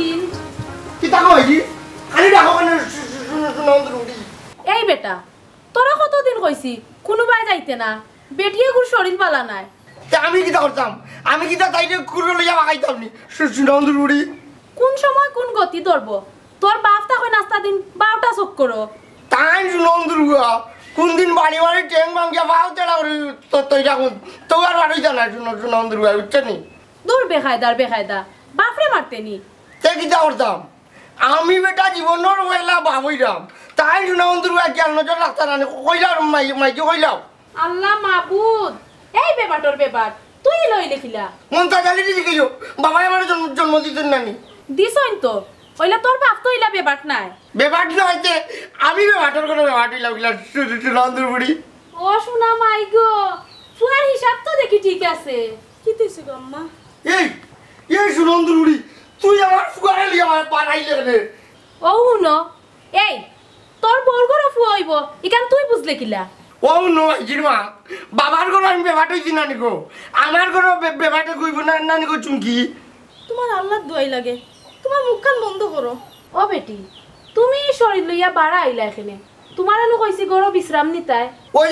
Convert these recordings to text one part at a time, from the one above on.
দিন কিতা কইছি খালি ডাকো কেন সুনন্দরুড়ি এই বেটা তোরা কতদিন কইছি কোনোবাই যাইতে না বেটিয়ে গুর শরীর পালা নাই তা আমি কিতা করতাম আমি কিতা তাইরে কুড়ো লইয়া বাগাইতাম নি সুনন্দরুড়ি কোন সময় কোন গতি ধরব তোর বাপ তাকে নাস্তা দিন 12টা চোখ করো তাই সুনন্দরুয়া কোন দিন বাড়ি বাড়ি ট্যাং ভাঙ্গিয়া বাও তেড়া করে তৈরা কোন তো আর বাড়ি জানা সুনন্দরুয়া বুঝছনি দূর বেখায়দা বাপরে মারতেনি তে কিতা করতাম আমি বেটা জীবনের ওইলা বাবইরাম তাই সুনন্দরুয়া জ্ঞান নজর রাখতা না কইলাম মাইকে কইলাম আল্লাহ মাবুদ এই বেবাটর বেবার তুই লই লিখিলা মন তা জালি দিছি কইও বাবা আমার জন্ম দিতেন নানি দিছইন তো ওইলা তোর বাপ তো ইলা বেবাট নাই বেবাট না হইতে আমি বেবাটর কোনো বেবাট হইলা কইলা সুনন্দরুড়ি ও শোনা মাই গো ফুয়ার হিসাব তো দেখি ঠিক আছে কি দিছ গো আম্মা এই সুনন্দরুড়ি তুই আমার ফুয়ারে লিয়া পারাইলে রে ও হুনো এই তোর বউর ঘরে ফুয়া হইব ইকান তুই বুঝলে কিলা ও নো জিরমা বাবার ঘরে আমি বেবাট হইছি নানি গো আমার ঘরে বেবাটে কইব না নানি গো চুমকি তোমার আল্লাহ দোয়াই লাগে তোমার মুখখান বন্ধ করো ও বেটি তুমি শরীর লইয়া বাড়া আইলা এখানে তোমার আলো কইছি গরো বিশ্রাম নিতাই ওই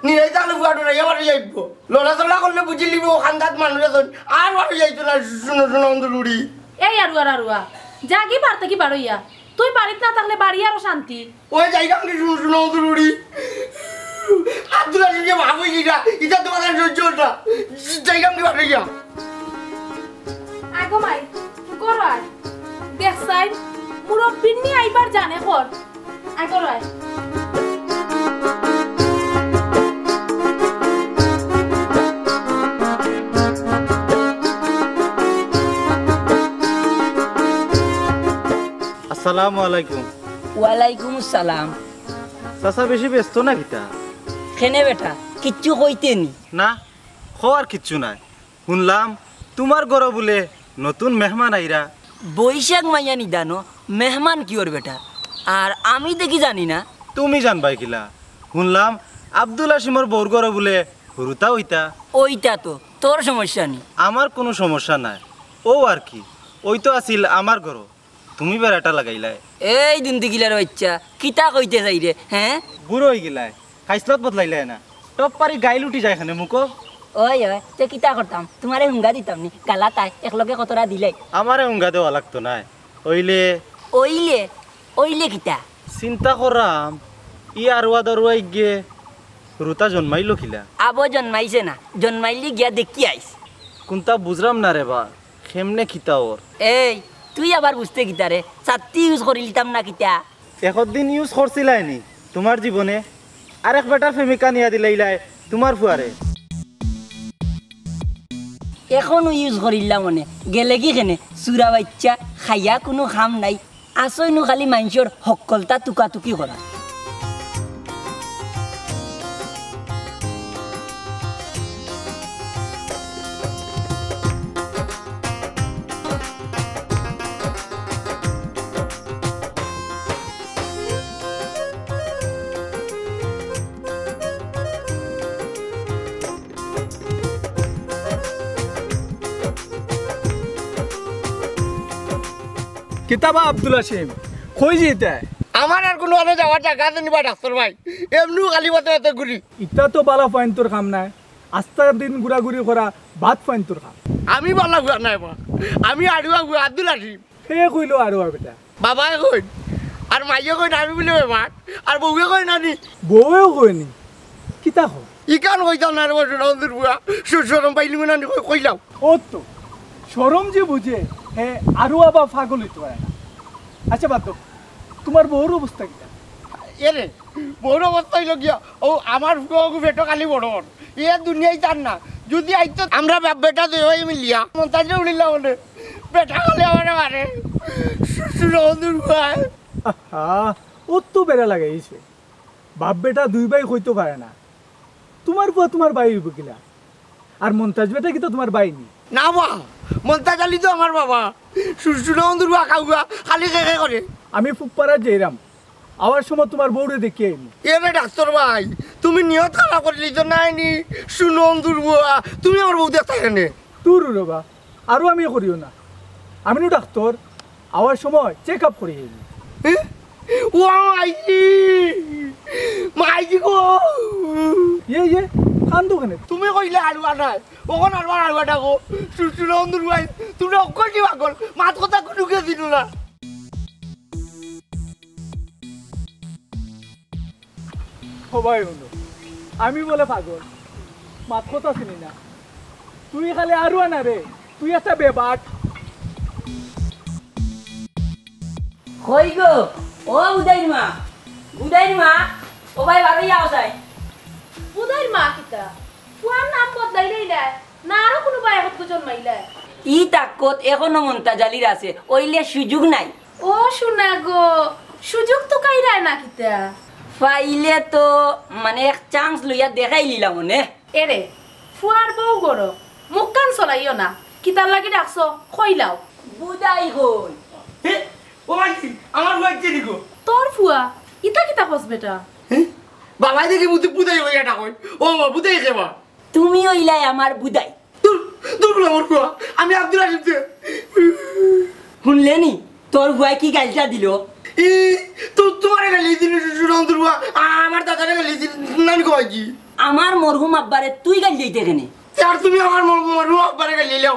নিয়ে তাহলে ফুয়াটো না এবারে যাইব লড়াচড়া করলে বুঝি লিব খান্দাত মানুষ আর বাড়ি যাইতো না সুনন্দরুড়ি এই আরুয়া জাগি পারতে কি বাড়ইয়া তুই বাড়িত না থাকলে বাড়ি আরো শান্তি ওই যাইগাম কি সুনন্দরুড়ি আব্দুল আজিজকে ভাবই গিরা এটা তোমাদের সহ্যটা যাইগাম কি বাড়িয়া আগো মাই করাই দেখ সাই মুরব্বির নি আইবার জানে কর আগো রাই আসসালামু আলাইকুম ওয়ালাইকুম আসসালাম চাচা বেশি ব্যস্ত না কিতা কেনে বেটা কিচ্ছু কইতেনি না খোয়ার কিচ্ছু নাই শুনলাম তোমার ঘর বলে নতুন মেহমান আইরা বৈশাখ মাইয়া নিদানো মেহমান কিওর বেটা আর আমি দেখি জানি না তুমি জানবাই কিলা শুনলাম আব্দুল হাসিমর বউর ঘর বলে হুরুতা ওইটা ওইটা তো তোর সমস্যা নেই আমার কোনো সমস্যা নাই ও আর কি ওই তো আছিল আমার ঘর তুমি বেড়াটা লাগাইলাই এই দুন্দি গিলার বাচ্চা কিতা কইতে যাই রে হ্যাঁ বুড়ো হয়ে গেলাই খাইসলত বদলাইলাই না টপ পারি গাইল উঠি যায় এখানে মুখো ওই তে কিতা করতাম তোমারে হুঙ্গা দিতাম নি গালা তাই একলগে কতরা দিলাই আমারে হুঙ্গা দেওয়া লাগতো নাই ওইলে ওইলে কিতা চিন্তা করাম ই আরুয়া দরুয়াই গিয়ে রুতা জন্মাইলো খিলা আবো জন্মাইছে না জন্মাইলি গিয়া দেখি আইস কোনটা বুঝলাম না রে বা কেমনে খিতা ওর এই তুই আবার বুঝতে কিতা রে ছাত্তি ইউজ করিলিতাম না কিতা একদিন ইউজ করছিলাই নি তোমার জীবনে আরেক বেটার প্রেমিকা নিয়া দিলাইলাই তোমার ফুয়ারে এখনো ইউজ করিলাম মনে গেলে কি কেনে চুরা বাচ্চা খাইয়া কোনো খাম নাই আসইনো খালি মানুষের সকলতা টুকাটুকি করা কিতাবা আব্দুল হাসিম কই যেতে আমার আর কোনো আনে যাওয়ার জায়গা আছে নিবা ডাক্তার ভাই এমনিও খালি বাতে এত ঘুরি ইটা তো বালা ফাইন তোর কাম নাই আস্তা দিন ঘুরাঘুরি করা ভাত ফাইন তোর কাম আমি বালা ঘুরা নাই বা আমি আড়ুয়া ঘুরা আব্দুল হাসিম সে কইলো আর বেটা বাবাই কই আর মাইয়ে কই না আমি বলে বেমার আর বউয়ে কই না নি বউয়েও কইনি কিতা কই ইকান কইতাম না রে বসে নন্দুর বুয়া সুসরম পাইলি না নি কইলাম ও তো শরম যে বুঝে হে আরো আবার পাগল হইতে পারে না আচ্ছা বাদ দাও তোমার বউর অবস্থা কিটা এরে বড় অবস্থা হইল গিয়া ও আমার বেটো কালি বড় এ দুনিয়ায় জান না যদি আইতো আমরা বেটা দুই হয়ে মিলিয়া মন্তাজে উড়িলাম বলে বেটা খালি আমার মারে নন্দুর বুয়া ও তো বেড়া লাগাইছে বাপ বেটা দুই ভাই হইতে পারে না তোমার বউ তোমার ভাই হইব কিলা আর মন্তাজ বেটা কি তো তোমার ভাই নি না বা মন্তাজ আলী তো আমার বাবা নন্দুর বুয়া খাওয়া খালি খেয়ে করে আমি ফুকপাড়া যাইরাম আবার সময় তোমার বউরে দেখি আইনি এরে ডাক্তার ভাই তুমি নিয়ত খারাপ করলি তো নাইনি সুনন্দুর বুয়া তুমি আমার বউ দেখতে কেনে তোর রবা আরো আমি করিও না আমি ডাক্তার আওয়ার সময় চেক আপ করে যাবি। ও মাইজি মাইজি গো ইয়ে কান্দো কেন? তুমি কইলে আলুয়া নাই ওখান আলুয়াটা গো সুসুল অন্দর ভাই তুমি অক্ষর কি পাগল মাত কথা ঢুকে দিল না। সবাই বন্ধু আমি বলে পাগল মাত কথা চিনি না, তুই খালি আরো না রে, তুই একটা বেবাট। কই গো ও উদয় মা ও ভাই ভালোই আওসাই বুধাইর মা কিতা ফুয়ার নাম বদলাইলাই না আরো কোনো ভাই এখন জন্মাইলা ই তাকত এখনো মনতা জালির আছে ওইলে সুযোগ নাই। ও শোনা গো সুযোগ তো কাইরায় না কিতা পাইলে তো মানে এক চান্স লইয়া দেখাই লিলাম মনে। এরে ফুয়ার বউ গড় মুখ কান চলাইও না কিতার লাগি ডাকছো কইলাও বুদাই হই ও মাইজি আমার হয়েছে দিগো তোর ফুয়া ইতা কিতা কস বেটা বাবাই দেখে বুঝতে বুঝাই হয়ে এটা কই ও বুঝাই খেবা তুমি ওইলাই আমার বুদাই। দূর আমার কুয়া আমি আব্দুল আসিফ শুনলেনি তোর বুয়াই কি গালটা দিল? ই তো তোমারে গালি দিন সুরন্দর কুয়া আমার দাদারে গালি দিন নানি কই কি আমার মরহুম আব্বারে তুই গাল দিতে কেনে? আর তুমি আমার মরু আব্বারে গালি লাও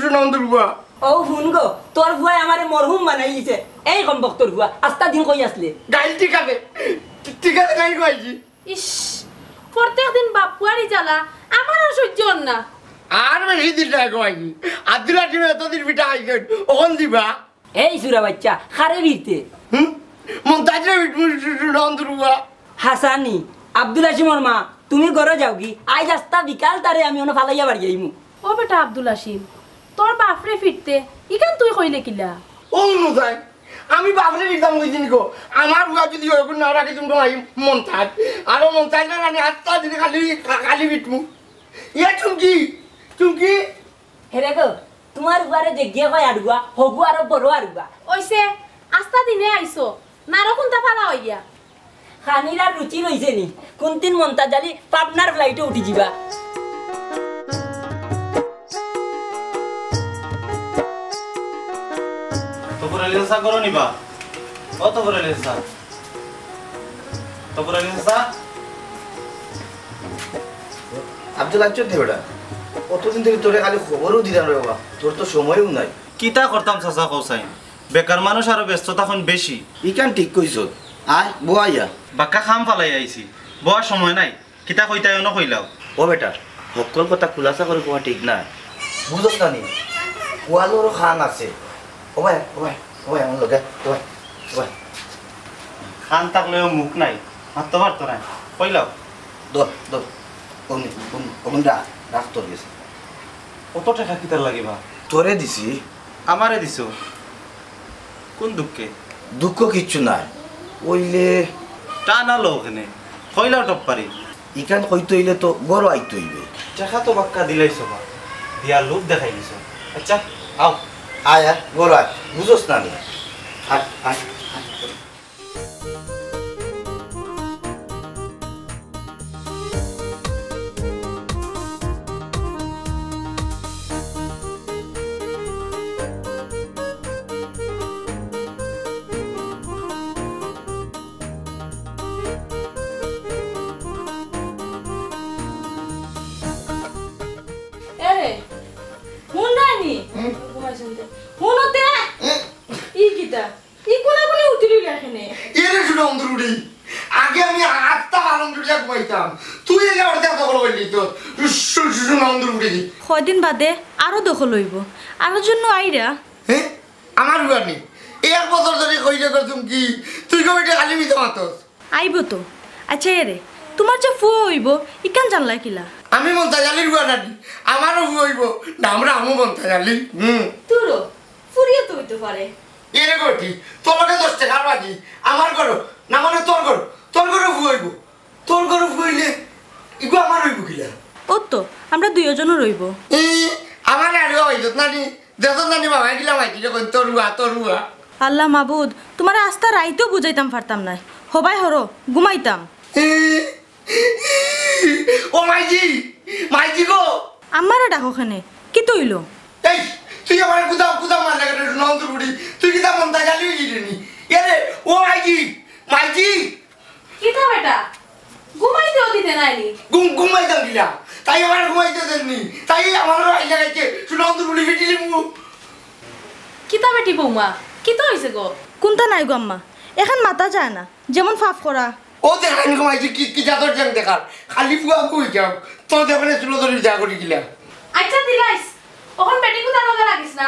সুরন্দর কুয়া ও শুন গো তোর বুয়াই আমারে মরহুম বানাই দিছে। এই কম্বক তোর বুয়া আস্তা দিন কই আসলে গাইল ঠিক আছে গাইল কই কি ইস প্রত্যেক দিন বাপ ফুয়ারি জ্বালা আমার আর সহ্য হন না। আর বেশি দিন না কই কি আব্দুল আসিফ এতদিন পিঠা আইছেন ওখান দিবা এই সুরা বাচ্চা খারে বিরতে মন্তাজরে সুরন্দর কুয়া হাসানি আব্দুল আসিমর মা তুমি ঘরে যাও কি আজ আস্তা বিকাল তারে আমি অন ফালাইয়া বাড়ি যাইমু। ও বেটা আব্দুল আসিম তোর বাপরে ফিরতে ইকান তুই কইলে কিলা ও নজাই আমি বাপরে দিতাম কইছি নিকো আমার বুয়া যদি ওরকম না রাখি তুমি আই মন্তাজ আর মন্তাজ না রানি আত্তা দিনে খালি বিটমু ইয়া চুমকি হেরে গো তোমার বারে যে গিয়ে কয় আড়ুয়া হগু আর বড় আড়ুয়া ওইসে আস্তা দিনে আইছো নারো কোনটা ফালা হইয়া খানিরা রুচি রইছে নি কোনদিন মন্তা জালি পাবনার ফ্লাইটে উঠি যাবা। তোপরা লিসা করো নিবা ও তোপরা লিসা আব্দুল আচ্ছর দে বেটা কতদিন থেকে তোরে খালি খবরও দিলাম রে বাবা, তোর তো সময়ও নাই। কিতা করতাম চাচা কৌসাইন, বেকার মানুষ আর ব্যস্ততা এখন বেশি। ইকান ঠিক কইছ, আয় বয়া বাক্কা খাম ফালাই আইছি, বয়ার সময় নাই। কিতা কইতাই ন কইলাও। ও বেটা সকল কথা খোলাসা করে কোয়া ঠিক না, বুঝছ না নি কোয়ালোরও খান আছে। ও ভাই আমার লগে ও ভাই খান থাকলেও মুখ নাই, মারতে পারতো না। কইলাও রাখ তোর গেছে। কত টাকা কিতার লাগিবা? তোরে দিছি। আমারে দিছ? কোন দুঃখে? দুঃখ কিচ্ছু নাই, ওইলে টানালো ওখানে কইলাও টপ পারি। ইকান কইতে হইলে তো বড় আইতে হইবে। টাকা তো বাক্কা দিলাইছ বা, দিয়ার লোক দেখাই দিছ। আচ্ছা আও আয় বড় আয়, বুঝোস না নি। আয় আয় আগে আমি আটটা আনন্দুরিয়া ঘুমাইতাম, তুই এলে অর্ধেক দখল করলি। তো আনন্দুরি কয়দিন বাদে আরো দখল হইব, আরো জন্য আইরা। হ্যাঁ আমার বানি এক বছর ধরে কইলে করতুম কি তুই কবে খালি মিতে মাতস আইব তো। আচ্ছা এরে তোমার যে ফুয়া হইব ইকান জানলা কিলা? আমি মন্তাজালির বুয়া নানি, আমারও ফুয়া হইব না, আমরা আমু মন্তাজালি। তোরও ফুরিয়ে তো হইতে পারে। এরে গটি তোমাকে 10 টাকার বাকি আমার করো না, মানে তোর করো ফুয়া হইব। তোর করো ফুয়াইলে ইগো আমার হইব কিলা? ও তো আমরা দুইজনও রইব। আমার নানি হইত নানি দেশ নানি বাবা কিলা মাইকি যখন তোর রুয়া। আল্লাহ মাবুদ, তোমার আস্তা রাইতেও বুঝাইতাম পারতাম না, হবাই হরো ঘুমাইতাম। ও মাইজি গো আমারে ডাকো খানে কি তৈল? এই তুই আমার কুদা কুদা মার লাগে নন্দর বুড়ি তুই কি তা মনটা গালি গিরেনি এরে ও মাইজি কিতা বেটা ঘুমাইতেও দিতে নাইনি ঘুমাই দাও দিলা তাই আমার ঘুমাইতে দেননি তাই আমার আই লাগাইছে নন্দর বুড়ি ফিটিলি মু কিতা বেটি বৌমা কিতা হইছে গো কোনটা নাই গো আম্মা এখন মাথা যায় না যেমন ফাফ করা ও দেখাই ঘুমাইছে কি জাদর জাং দেখার খালি পুয়া কই যাও তোর দেখানে চুলো ধরে যা করি গিলা আচ্ছা দিলাইস ওখান বেটি কুতা লগা লাগিস না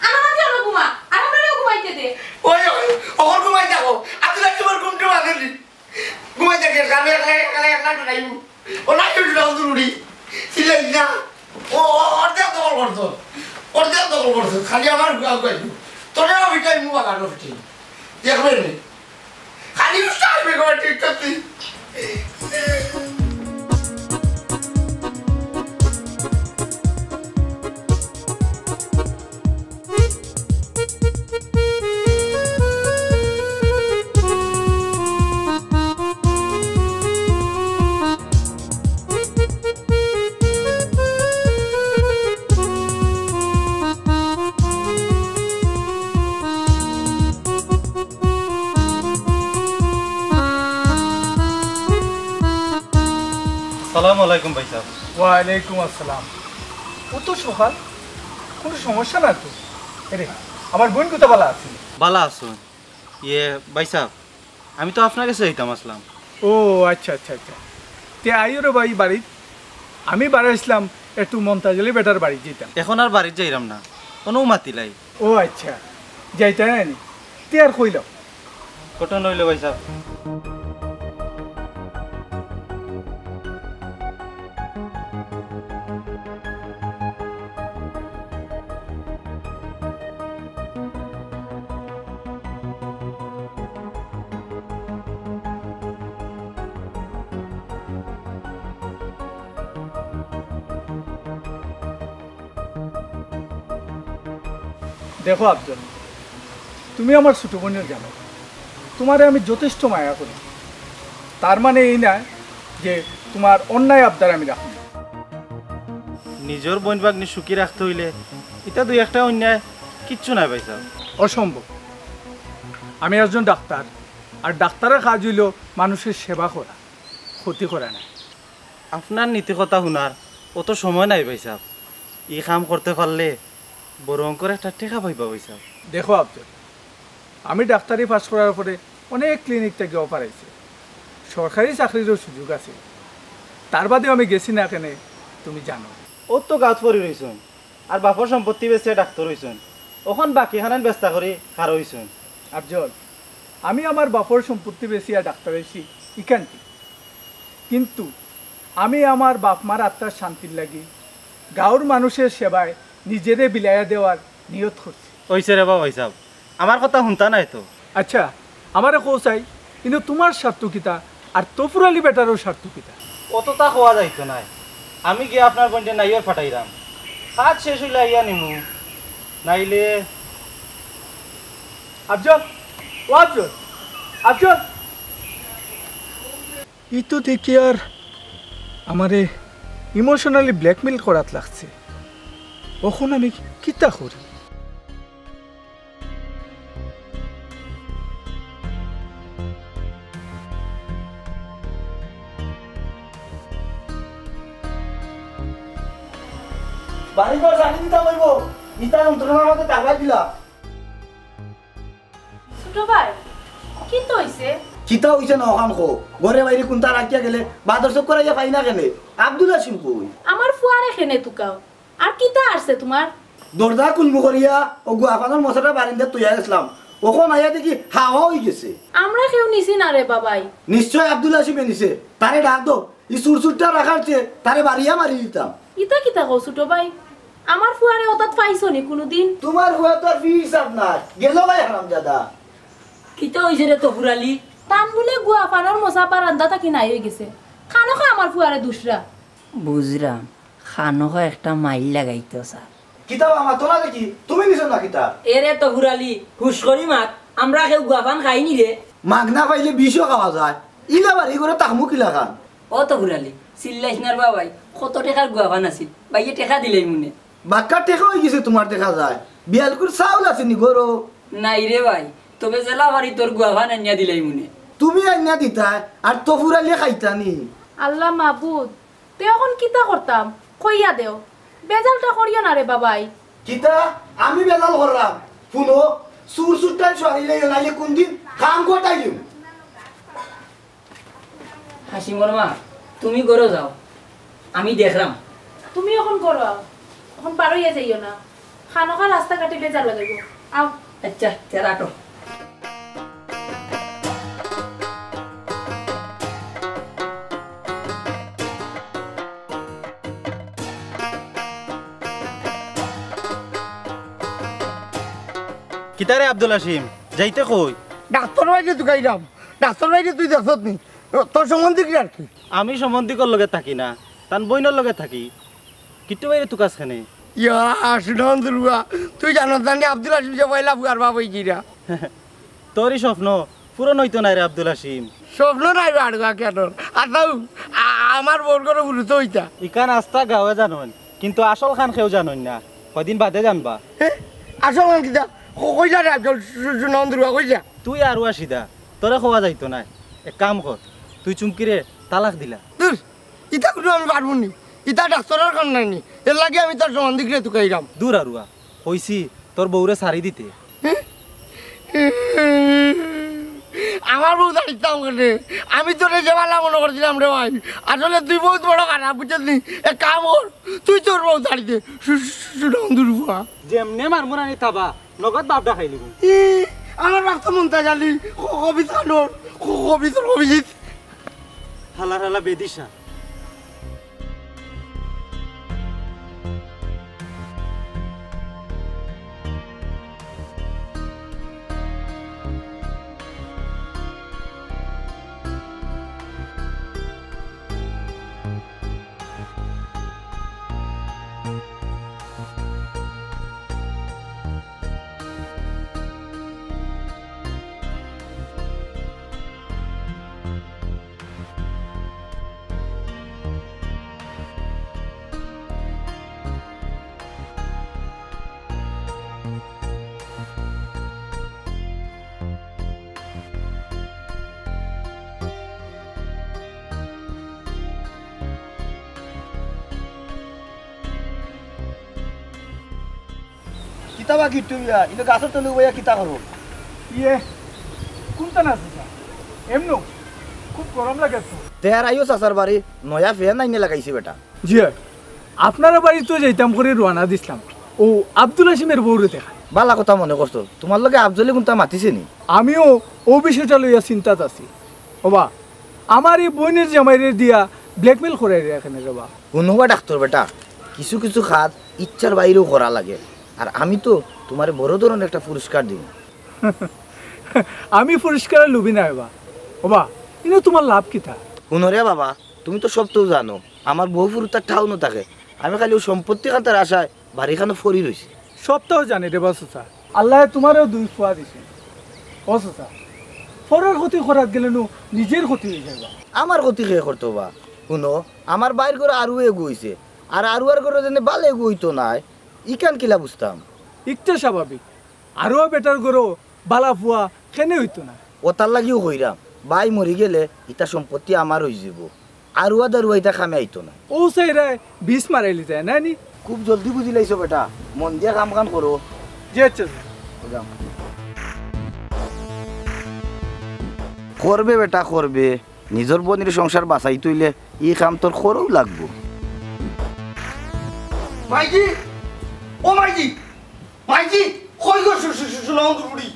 আমার মাঝে হলো ঘুমা আর আমরাও ঘুমাইতে দে ওই ওর ঘুমাই যাবো আতুলা তোমার ঘুমটা বাঁধেনি ঘুমাই যাকে গালে একলা নাই ও নাই নন্দর বুড়ি সিলাই না ও অর্ধেক দখল করছো খালি আমার তোরা ভিটাই মু বাগানো ফিটি দেখবেন খালি উস্তাইবে গো ঠিক করতে আসসালামু আলাইকুম ভাই সাহেব। ওয়ালাইকুম আসসালাম। ও তো সকাল কোনো সমস্যা না তো? এরে আমার বোন কোথা ভালো আছে? ভালো আছেন? ভাই সাহেব আমি তো আপনার কাছে যাইতাম আসলাম। ও আচ্ছা আচ্ছা আচ্ছা তে আইও রে ভাই বাড়ি। আমি বাড়াইছিলাম একটু মন্তাজলি বেটার বাড়ি যেতাম। এখন আর বাড়িতে যাইরাম না, কোনো মাতিলাই। ও আচ্ছা যাইতে নানি তে আর কইলাম কত নইলে ভাই সাহেব? দেখো আফজল, তুমি আমার ছোট বোনের জানো, তোমারে আমি যথেষ্ট মায়া করি। তার মানে এই না যে তোমার অন্যায় আবদার আমি রাখি। নিজের বোন বাগনি সুখী রাখতে হইলে এটা দুই একটা অন্যায় কিচ্ছু নাই ভাই সাহেব। অসম্ভব। আমি একজন ডাক্তার, আর ডাক্তারের কাজ হইল মানুষের সেবা করা, ক্ষতি করা না। আপনার নীতি কথা শোনার অত সময় নাই ভাই সাহেব। ই কাম করতে পারলে বড় অঙ্কর একটা টেকা পাইবা ভাই সাহেব। দেখো আফজল, আমি ডাক্তারি পাস করার পরে অনেক ক্লিনিক থেকে অফার আইছে, সরকারি চাকরিরও সুযোগ আছে। তার বাদেও আমি গেছি না কেন তুমি জানো। ও তো গাছ পরি রইছেন আর বাপর সম্পত্তি বেচে ডাক্তার হইছেন, ওখান বাকি খানান ব্যস্ত করে কার হইছেন। আফজল, আমি আমার বাপর সম্পত্তি বেশি আর ডাক্তার হয়েছি ইকান্তি, কিন্তু আমি আমার বাপ মার আত্মার শান্তির লাগি গাঁওর মানুষের সেবায় নিজেরে বিলাইয়া দেওয়ার নিয়ত করছি। হইছে রে বাবা সাহেব, আমার কথা শুনতা নাই তো। আচ্ছা আমারে কৌচাই, কিন্তু তোমার সার্থকিতা আর তফুরালি বেটারও সার্থকিতা অতটা হওয়া যাইতো নাই। আমি গিয়ে আপনার বোনটা নাইয়ার ফাটাইলাম, কাজ শেষ হইলে আইয়া নিমু, নাইলে আফজল, ও আফজল, আফজল, ই তো দেখি আর আমারে ইমোশনালি ব্ল্যাকমেল করাত লাগছে। ওখন আমি কিতা করি? বাড়ি ঘর জানি দিতা বলবো ইতা যন্ত্রণার মধ্যে টাকা দিলা। ছোট ভাই কি তো হইছে? চিতা হইছে না ওখান কো ঘরে বাইরে কোনটা রাখিয়া গেলে বাদর চক করাইয়া পাই না কেনে? আব্দুল হাসিম কই? আমার ফুয়ারে খেনে তুকাও আর কিতা আসছে তোমার? দরজা কুলমু করিয়া ও গুয়াফানোর মশাটা বারিন্দা তুইয়া গেছিলাম, ওখন আইয়া দেখি হাওয়া হয়ে গেছে। আমরা কেউ নিছি না রে বাবাই। নিশ্চয় আব্দুল হাসিমে নিছে, তারে ডাক দো। ই সুরসুরটা রাখার চেয়ে তারে বাড়িয়া মারি দিতাম। ইতা কিতা কও ছোট ভাই? আমার ফুয়ারে ওতাত পাইছো নি কোনোদিন? তোমার হুয়া তো আর ফি হিসাব নাই, গেল ভাই হারামজাদা। কিতা হইছে রে তফুরালি? তান বলে গুয়া পানার মশা বারান্দা থাকি নাই হয়ে গেছে, খানো খা আমার ফুয়ারে দুসরা। বুঝলাম, খানহ একটা মাইল লাগাইতো স্যার। কিতাব আমার তোলা দেখি তুমি নিছো না কিতাব? এরে তফুরালি হুশ করি মাত, আমরা কেউ গুয়াফান খাইনি রে। মাগনা পাইলে বিষও খাওয়া যায়, ইলা বাড়ি করে তাহমু কিলা খান। ও তফুরালি চিল্লাইস না বাবাই, কত টাকার গুয়াফান আছিল, বাইয়ে টেকা দিলেই মনে। বাক্কা টেকা হয়ে গেছে তোমার দেখা যায় বিয়ালকুর চাউল আছে নি গরো নাই রে ভাই তবে জেলা বাড়ি তোর গুয়াভান আনিয়া দিলাই মনে তুমি আইনা দিতা আর তফুরালিয়ে খাইতা নি আল্লাহ মাহবুদ তে এখন কিতা করতাম কইয়া দেও বেজালটা করিও না রে বাবাই কিতা আমি বেজাল করলাম শুনো সুর সুরটাই সরিলে নাইলে কোন দিন কাম কোটাইম হাসিমর মা তুমি গরো যাও আমি দেখলাম তুমি এখন করো এখন পারইয়া যাইও না খানকা রাস্তা কাটি বেজাল লাগাইব আও আচ্ছা তেরাটো কিতারে আব্দুল হাসিম যাইতে কই ডাক্তার বাইরে তুই গাইলাম ডাক্তার বাইরে তুই দেখছত নি তোর সম্বন্ধে কি আর কি আমি সম্বন্ধিকর লগে থাকি না তান বইনের লগে থাকি কিট্টু বাইরে তুকাস খানে ইয়া শুনন দুর্গা তুই জানো জানি আব্দুল হাসিম যে পয়লা ফুয়ার বাপ হই গিরা তোরই স্বপ্ন পূরণ হইতো না রে আব্দুল হাসিম স্বপ্ন নাই আড়গা কেন আর তাও আমার বোর করে গুরুত্ব হইতা ইকান আস্তা গাঁৱে জানন কিন্তু আসল খান খেয়েও জানন না কদিন বাদে জানবা আসল মান কিতা কইলা রে আব্দুল শুনন দুর্গা কইলা তুই আর আসিদা তোরে খোয়া যাইতো না এক কাম কর তুই চুমকিরে তালাক দিলা দূর ইতা কোনো আমি পারবো নি ইতা ডাক্তারের কাম নাই নি এর লাগে আমি তোর সম্বন্ধে গিয়ে তুই গাইলাম দূর আরুয়া কইছি তোর বউরে সারি দিতে আমার বউ দাঁড়িতাম কেনে আমি তোরে যেবালা মনে করছিলাম রে ভাই আসলে তুই বহুত বড় খারাপ বুঝলি এক কাম কর তুই তোর বউ দাঁড়িতে শুনন দুর্গা যেমনে মারমুরানি থাবা নগদ বাপটা খাই লিব আমার বাপ তো মনটা জানি কবিতা নোর কবিতার কবিজিৎ হালা হালা বেদিশা কিতাবা কিট্টু ইয়া ইনো গাছের তলে বইয়া কিতা করো ইয়ে কোনটা না এমনো খুব গরম লাগে তো তেহার আইও চাচার বাড়ি নয়া ফ্যান আইনে লাগাইছি বেটা জি আপনারা বাড়ি তো যাইতাম করে রওনা দিছিলাম ও আব্দুল হাসিমের বউরে দেখা বালা কথা মনে করছো তোমার লগে আফজলি কোনটা মাতিছে নি আমিও ও বিষয়টা লইয়া চিন্তাত আছি ওবা আমার এই বোনের জামাইরে দিয়া ব্ল্যাকমেল করে এখানে রবা কোনোবা ডাক্তার বেটা কিছু কিছু খাত ইচ্ছার বাইরেও করা লাগে আর আমি তো তোমার বড় ধরনের একটা পুরস্কার দিব আমি পুরস্কারের লুবি না এবা ওবা ইনো তোমার লাভ কিতা শুনরে বাবা তুমি তো সব তো জানো আমার বহু ফুরুতার ঠাও ন থাকে আমি খালি ও সম্পত্তি খাতার আশায় বাড়িখানে ফরি রয়েছি সবটাও জানি রে বাসুসা আল্লাহ তোমারও দুই ফুয়া দিছে অসুসা ফরের ক্ষতি করাত গেলে নিজের ক্ষতি হয়ে যাবে আমার ক্ষতি খেয়ে করতো বা শুনো আমার বাইর করে আরও এগু হয়েছে আর আর করে যেন বাল এগু হইতো নাই ইকান কিলা বুঝতাম একটা স্বাভাবিক আরও বেটার গরো বালা ফুয়া কেনে হইতো না ও তার লাগিও হইরাম বাই মরি গেলে ইটা সম্পত্তি আমার হয়ে যাব আরুয়া দারুয়া ইটা খামে আইতো না ও সাইরা বিষ মারাইলি যায় না নি খুব জলদি বুঝি লাইছো বেটা মন দিয়া কাম কাম করো যে আচ্ছা করবে বেটা করবে নিজের বনির সংসার বাঁচাই তুইলে ই কাম তোর খরও লাগবো মাইজি ও মাইজি মাইজি কই গো শুনন দুর্গুড়ি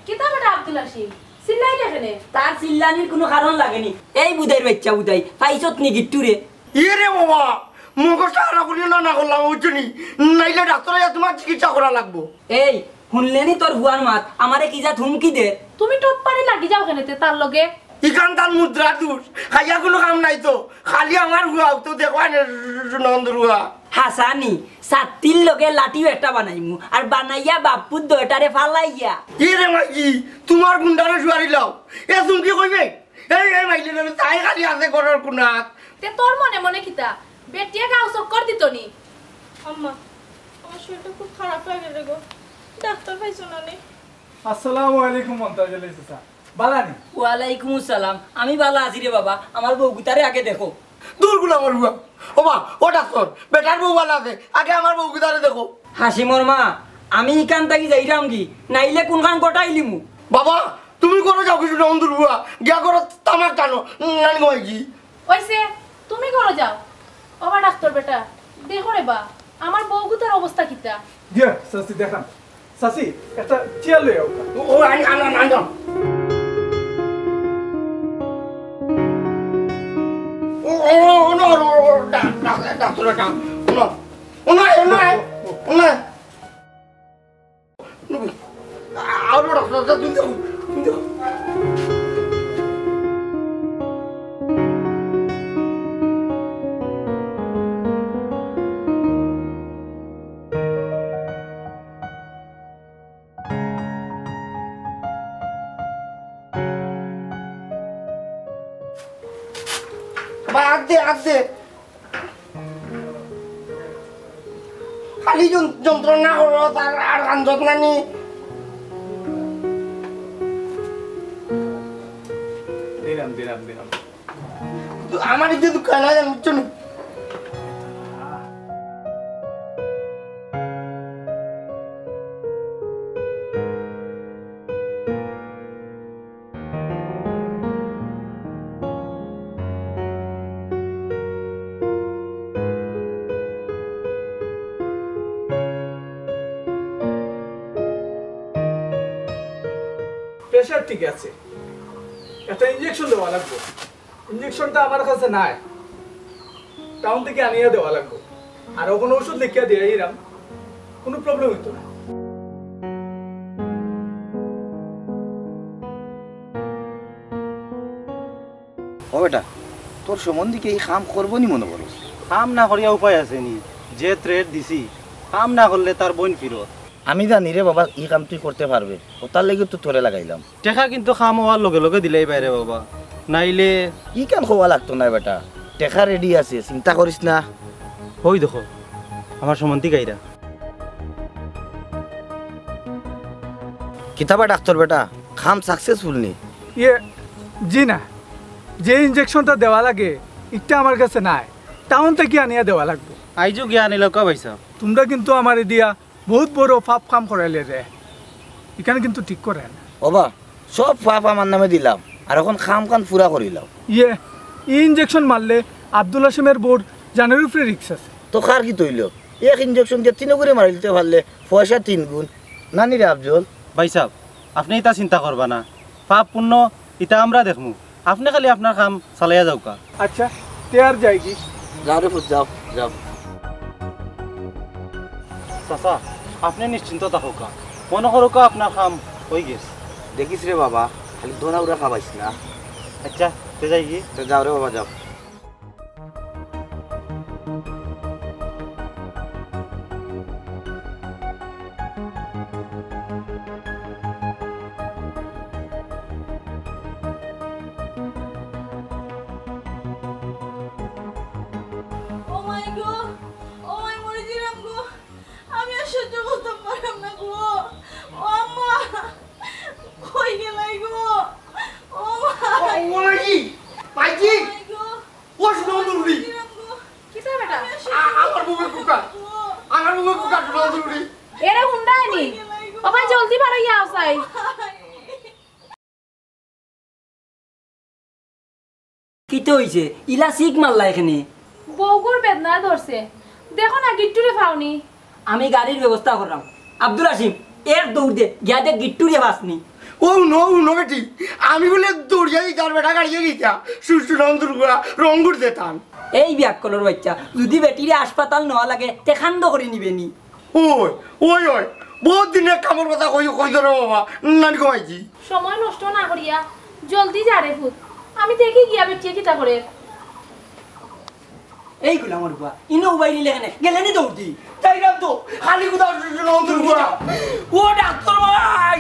কিতা বেটা আব্দুল হাসিম চিল্লাই দেখেনে তার চিল্লানির কোনো কারণ লাগেনি এই বুদাইর বাচ্চা বুদাই পাইছত নি গিট্টুরে ইয়ে রে বাবা মুখটা হারা করি না করলাম বুঝছনি নাইলে ডাক্তারে তোমার চিকিৎসা করা লাগবো এই শুনলেনি তোর ভুয়ার মাত আমারে কি যা ধুমকি দে তুমি টপ পারি লাগি যাও কেনেতে তার লগে ইখান তার মুদ্রা দূর খাইয়া কোনো কাম নাই তো খালি আমার হুয়া তো দেখো নন্দরুয়া হাসানি সাতির লগে লাঠিও একটা বানাইমু আর বানাইয়া বাপুর দয়টারে ফালাইয়া ইয়ে রে মাইজি তোমার গুন্ডারে শুয়ারি লাও এ তুমি কি কইবে এই মাইলি তাই খালি আছে ঘরের কোনাত তে তোর মনে মনে কিতা বেটিয়া গাও চক্কর দিতনি আম্মা ও আমার শরীরটা খুব খারাপ লাগে রে গো ডাক্তার পাইছো না নে আসসালামু আলাইকুম মন্তাজুল চাচা বালানি ওয়ালাইকুম আসসালাম আমি ভালো আছি রে বাবা আমার বউ গুতারে আগে দেখো দূর গুলা মরুয়া ও মা ও ডাক্তার বেটার বউ ভালো আছে আগে আমার বউ গুদারে দেখো হাসিমর মা আমি ইকান থাকি যাইরাম কি নাইলে কোনখান কটাইলিমু বাবা তুমি করো যাও কিছু নাম দুর্গুয়া গিয়া করো তামাক টানো নানি কইছি ওইসে তুমি করো যাও ওবা ডাক্তার বেটা দেখো রে বা আমার বউগুতার অবস্থা কিতা দিয়া সাসি দেখান সাসি একটা চেয়ার লই আও ও আনি আনা না না ও নো ডাক্তার ডাক্তার নো ওনা ওনা ওনা আর ডাক্তার তুমি দেখো তুমি দেখো আগে খালি যন্ত্রণা করো তার আর কান্দত নানি দিলাম দিলাম দিলাম আমার যে দোকান আছে বুঝছো না প্রেশার ঠিক আছে একটা ইনজেকশন দেওয়া লাগবে ইনজেকশনটা আমার কাছে নাই টাউন থেকে আনিয়ে দেওয়া লাগবে আর কোনো ওষুধ লিখিয়া দিয়ে এরাম কোনো প্রবলেম হইতো না ও বেটা তোর সম্বন্ধে এই কাম করবো নি মনে করো কাম না করিয়া উপায় আছে নি যে থ্রেট দিছি কাম না করলে তার বোন ফিরত আমি জানি রে বাবা এই কাম তুই করতে পারবে ও তার লেগে তো তোরে লাগাইলাম টেকা কিন্তু কাম হওয়ার লগে লগে দিলেই বাইরে বাবা নাইলে কি কাম খোয়া লাগতো না বেটা টেকা রেডি আছে চিন্তা করিস না হই দেখো আমার সম্বন্ধী গাইরা কিতাবা ডাক্তার বেটা কাম সাকসেসফুল নি ইয়ে জি না যে ইনজেকশনটা দেওয়া লাগে এটা আমার কাছে নাই টাউন থেকে আনিয়ে দেওয়া লাগবে আইজো গিয়া আনিল কা ভাইসা তোমরা কিন্তু আমার দিয়া বহুত বড় পাপ কাম করাইলে রে এখানে কিন্তু ঠিক করে না ওবা সব পাপ আমার নামে দিলাম আর এখন খাম খান পুরা করিলাম ইয়ে ইনজেকশন মারলে আব্দুল হাসিমের বোর্ড জানের উপরে রিক্স আছে তো কার কি তৈল এক ইনজেকশন দিয়ে 3 করে মারি দিতে পারলে পয়সা 3 গুণ নানি রে আফজল ভাই সাহেব আপনি এটা চিন্তা করবা না পাপ পুণ্য এটা আমরা দেখমু আপনি খালি আপনার কাম চালাইয়া যাও কা আচ্ছা তেয়ার যাই কি যাও রে ফুট যাও যাও চাচা আপনি নিশ্চিন্ত থাকো কা মনে করো কা আপনার কাম হয়ে গেছে দেখিস রে বাবা খালি দোনা উড়া খাবাইস না আচ্ছা তে যাই কি তো যাও রে বাবা যাও ও মাই গো ও মাই মরে দিলাম গো আমি আর সহ্য করতে পারলাম না গো ও আম্মা কই গেলাই গো ও মা ওই পাইজি ও শুনো দুরি কিতা বেটা আমার বুকে কুকা আমার বুকে কুকা শুনো দুরি এরা হুন্ডা আনি বাবা জলদি বাড়াইয়া আসাই কিতে হইছে ইলা সিক মারলা এখানে বউগুর বেদনা ধরছে দেখো না গিট্টুরে ফাউনি আমি গাড়ির ব্যবস্থা করলাম আব্দুল হাসিম এর দৌড় দে গিয়া দে গিট্টুরে বাসনি ও নো বেটি আমি বলে দৌড়িয়া দিতাম বেটা গাড়িয়ে গিয়া সুস্থ নাম দুর্গা রঙ্গুর দিতাম এই ব্যাককলর বাচ্চা যদি বেটিরে হাসপাতাল নেওয়া লাগে তে খান্দ করে নিবেনি ওই বহুত দিনের কামর কথা কই ধরো বাবা নানি কমাইছি সময় নষ্ট না করিয়া জলদি যা রে ভূত আমি দেখি গিয়া বেটিয়ে কিতা করে এইগুলো আমার বুয়া ইনো উবাই নিলে এখানে গেলেনি দৌড় দি তাইরাম তো খালি কোথাও সুস্থ নাম দুর্গা ও ডাক্তার ভাই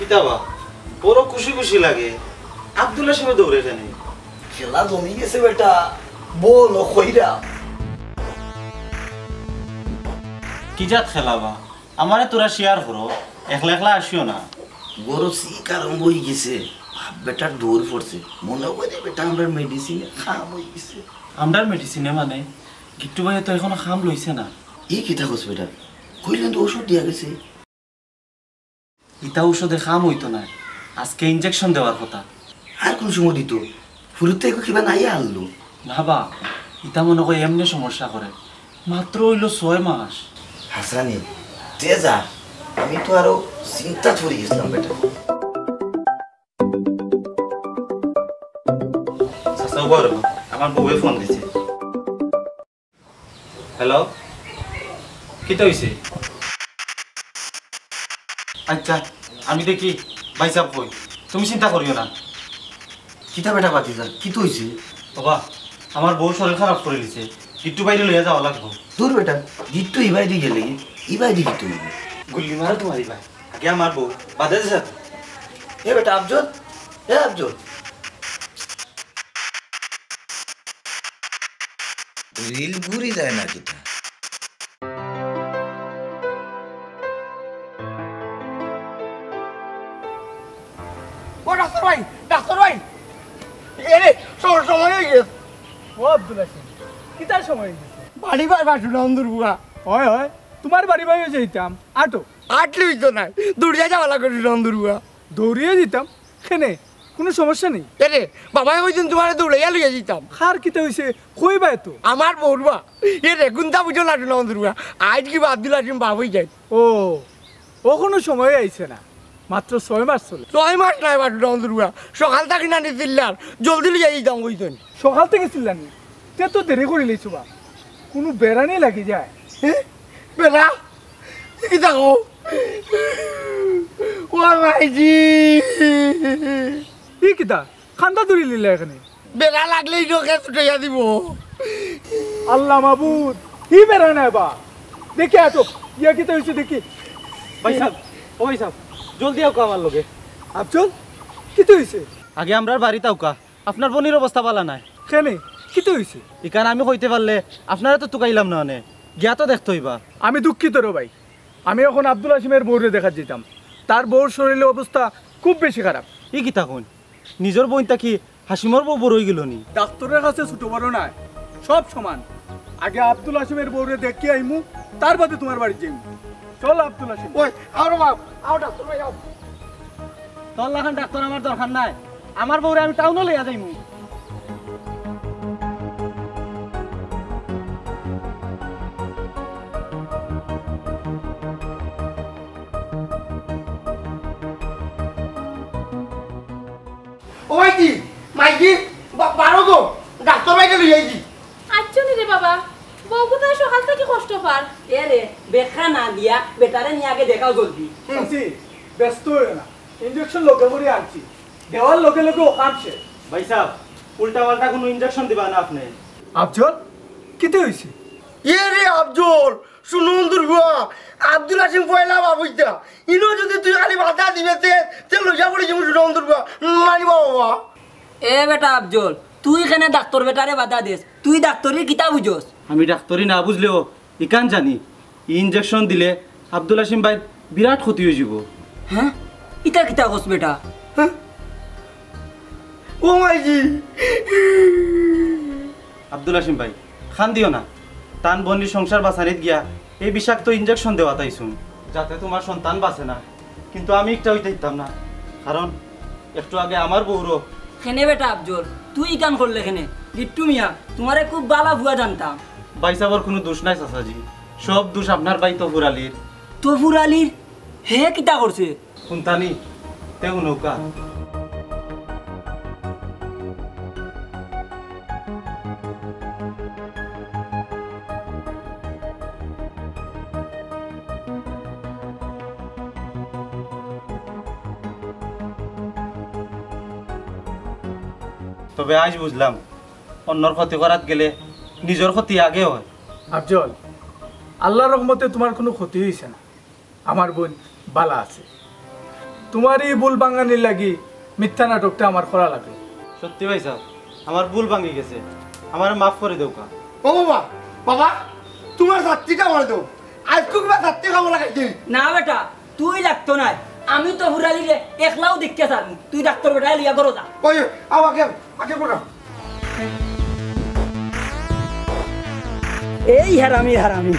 কিতাবা বড় খুশি খুশি লাগে আব্দুল হাসিমে দৌড়ে কেন খেলা জমি গেছে বেটা বল কইরা কি জাত খেলাবা আমারে তোরা শেয়ার করো একলা একলা আসিও না বড় সিক আরম্ভ হয়ে গেছে বেটার দৌড় পড়ছে মনে করে বেটা আমরা মেডিসিনে খাম হয়ে গেছে আমরার মেডিসিনে মানে গিট্টু ভাই তো এখনো খাম লইছে না এই কিতা কস বেটা কইলেন তো ওষুধ দিয়া গেছে ইতা ঔষধে খাম হইতো না আজকে ইনজেকশন দেওয়ার কথা আর কোন সময় দিত ফুরুতে কিবা নাই আনলো না বা ইতা মনে করে এমনি সমস্যা করে মাত্র হইল 6 মাস হাসানি তেজা আমি তো আরো চিন্তা পড়ে গেছিলাম বেটা চাচা বড় আমার বউয়ে ফোন দিছে হ্যালো কিটা হইছে আচ্ছা আমি দেখি ভাই সাহেব কই তুমি চিন্তা করিও না কিতা বেটা বাতিজা কি তো হইছে বাবা আমার বউ শরীর খারাপ করে দিছে গিট্টু বাইরে লইয়া যাওয়া লাগবো দূর বেটা গিট্টু ইবাই দি গেলে ইবাই দি গিট্টু গুল্লি মারা তোমারই ভাই আগে আমার বউ বাদে যা এ বেটা আফজল এ আফজল রিল ঘুরি যায় না কিতা ও ডাক্তার ভাই এরে সময় হয়ে গেছে ও আব্দুল হাসিম কিতার সময় হয়ে গেছে বাড়ি ভাই বাসু নন্দুর বুয়া হয় হয় তোমার বাড়ি বাইরে যাইতাম আটো আটলে হইতো না দূরে যাওয়া লাগে নন্দুর বুয়া দৌড়িয়ে দিতাম খেনে কোনো সমস্যা নেই এরে বাবাই কইছেন তোমার দৌড়াইয়া লইয়া দিতাম খার কিতা হইছে কইবা তো আমার বউরবা এরে গুন্তা বুঝো না নন্দুর বুয়া আজ কি আব্দুল হাসিম বাবুই যায় ও ও কোনো সময় আইছে না মাত্র 6 মাস চলে 6 মাস নাই বাসু নন্দুর বুয়া সকাল থাকি না নিছিলার জলদি লইয়া দিতাম কইছেন সকাল থেকে ছিলেন তে তো দেরি করে লইছো বা কোনো বেড়ানি লাগি যায় বেলা কি দেখো ও ভাইজি ই কিতা খান্দা ধরি লিলে এখানে বেলা লাগলেই চোখে ছুটাইয়া দিব আল্লাহ মাবুদ ই বেড়া না বা দেখি আতো ইয়া কিতা হইছে দেখি ভাই সাহেব ও ভাই সাহেব জলদি আও আমার লগে আফজল কিতা হইছে আগে আমরার বাড়িতে আউকা আপনার বোনের অবস্থা ভালো নাই কেনে কিতা হইছে ইকান আমি কইতে পারলে আপনারা তো তুকাইলাম না অনে গিয়া তো দেখতে হইবা আমি দুঃখিত রে ভাই আমি এখন আব্দুল হাসিমের বউরে দেখা যেতাম তার বউর শরীরের অবস্থা খুব বেশি খারাপ ই কিতা কোন নিজের বইনটা কি হাসিমর বউ বড় হয়ে গেল নি ডাক্তারের কাছে ছোট বড় নাই সব সমান আগে আব্দুল হাসিমের বউরে দেখি আইমু তার বাদে তোমার বাড়ি যাইমু চল আব্দুল হাসিম ওই আও বাপ আও ডাক্তার ভাই আও তোর লাখান ডাক্তার আমার দরকার নাই আমার বউরে আমি টাউনও লইয়া যাইমু ওইজি মাইজি বারো গো ডাক্তার ভাইকে লইয়া আইছি আচ্ছা নি রে বাবা বউ কোথায় সকাল থেকে কষ্ট পার এ রে বেখা না দিয়া বেটারে নিয়ে আগে দেখাও জলদি আছি ব্যস্ত হয়ে না ইনজেকশন লগে করে আনছি দেওয়ার লগে লগে ও কাঁপছে ভাই সাহেব উল্টা পাল্টা কোনো ইনজেকশন দিবা না আপনি আফজল কিতে হইছে এ রে আফজল শুনুন দুর্গা আব্দুল হাসিম পয়লা বাবুইতা ইনো যদি তুই খালি বাধা দিবে তে লইয়া পড়ে যাবো শুনুন দুর্গা মানিবা বাবা এ বেটা আফজল তুই এখানে ডাক্তার বেটারে বাধা দিস তুই ডাক্তারের কিতা বুঝোস আমি ডাক্তারি না বুঝলেও ইকান জানি ইনজেকশন দিলে আব্দুল হাসিম ভাই বিরাট ক্ষতি হয়ে যাব হ্যাঁ ইটা কিতা কস বেটা ও মাইজি আব্দুল হাসিম ভাই খান দিও না তান বন্ডির সংসার বাঁচানিত গিয়া এই বিষাক্ত ইনজেকশন দেওয়া তাইছুন যাতে তোমার সন্তান বাঁচে না কিন্তু আমি একটা হইতে দিতাম না কারণ একটু আগে আমার বউরও খেনে বেটা আফজল তুই কান করলে খেনে গিট্টু মিয়া তোমারে খুব বালা ভুয়া জানতাম বাইসাবর কোনো দোষ নাই চাচাজি সব দোষ আপনার বাই তফুর আলীর তফুর আলীর হে কিতা করছে শুনতানি তেও নৌকা তবে আজ বুঝলাম অন্যর ক্ষতি করাত গেলে নিজের ক্ষতি আগে হয় আফজল আল্লাহর রহমতে তোমার কোনো ক্ষতি হয়েছে না আমার বোন বালা আছে তোমার এই ভুল ভাঙানির লাগি মিথ্যা নাটকটা আমার করা লাগে। সত্যি ভাই সাহেব আমার ভুল ভাঙি গেছে, আমার মাফ করে দেও কা। ও বাবা, বাবা তোমার ছাত্রীটা আমার দেও, আজকে কিবা ছাত্রী খাবো লাগাইছি। না বেটা তুই লাগতো না, আমি তো হুরালিরে একলাও দেখতে চাই, তুই ডাক্তার বেটা লিয়া করো যা। ওই আমাকে আগে বলো। এই হারামি হারামি